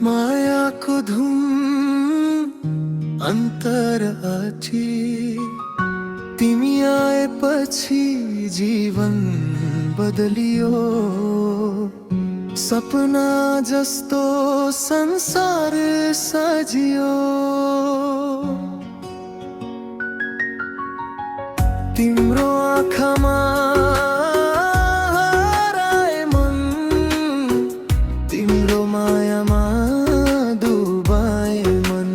मायाको धुम अन्तरआठी तिमी आएपछि जीवन बदलियो। सपना जस्तो संसार सजियो। तिम्रो आँखामा हराए मन, तिम्रो मायामा डुबाए मन।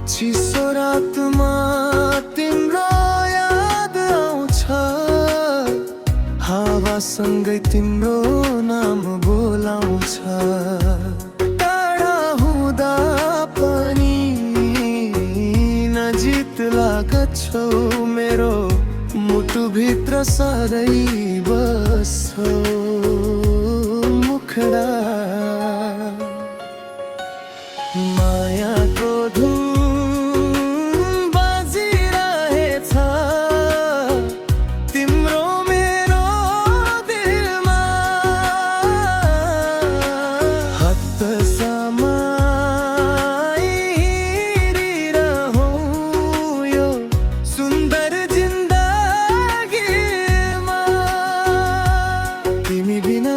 चिसो रातमा तिम्रो याद आउँछ, हावासँगै तिम्रो नाम बोलाउँछ। टाढा हुँदा पनि नजिक लाग्छौ, मेरो मुटुभित्र सधैँ बस्छौ। मुखडा मायाको धुन बाजिरहेछ, तिम्रो मेरो दिलमा। हात समाई हिँडिरहौँ यो सुन्दर जिन्दगीमा। तिमी बिना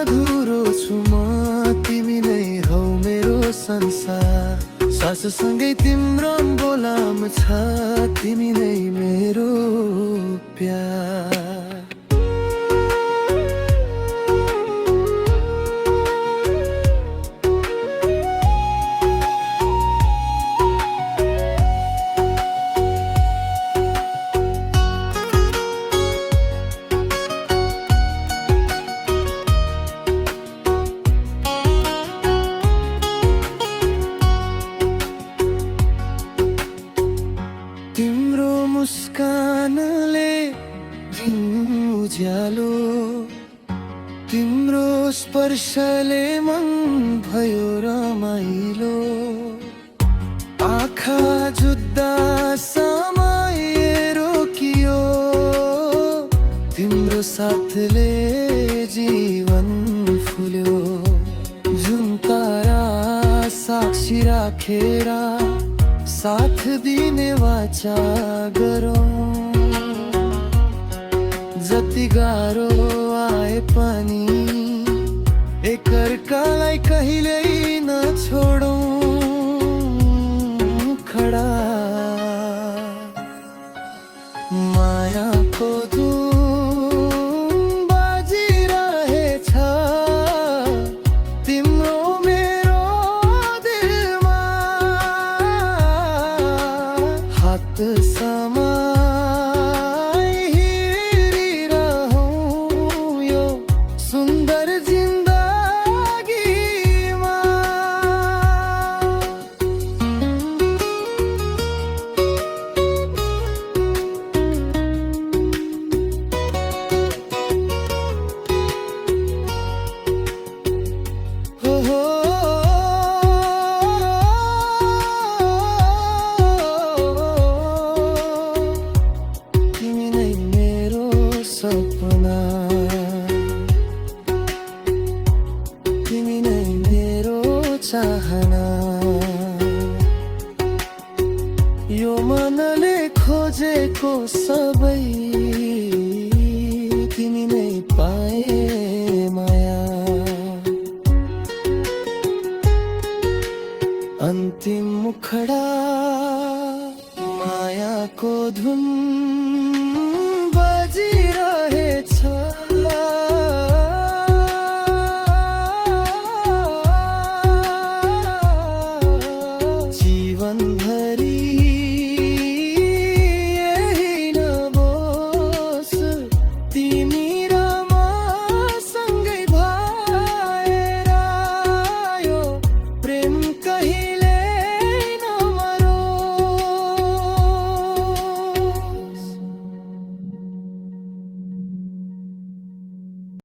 अधुरो छु म, तिमी नै हौ मेरो संसार। साससँगै तिम्रो बोलाम छ, तिमी नै मेरो प्यार। तिम्रो मुस्कानले उज्यालो, तिम्रो स्पर्शले मन भयो रमाइलो। आँखा जुत्दा समय रोकियो, तिम्रो साथले जीवन फुल्यो। जुन तारा साक्षी राखेर साथ दिने वाचा गरौँ। जति गाह्रो आए पनि एकअर्कालाई कहिल्यै नछोडौँ। खडा मायाको धुन बाजिरहेछ, तिम्रो मेरो दिलमा। हात समाई हिँडिरहौँ यो सुन्दर जिन्दगीमा। हो हो तिमी नै मेरो सपना, तिमी नै मेरो चाहना। यो मनले खोजेको सबै तिमी नै पाए माया। अन्तिम मुखडा मायाको धुन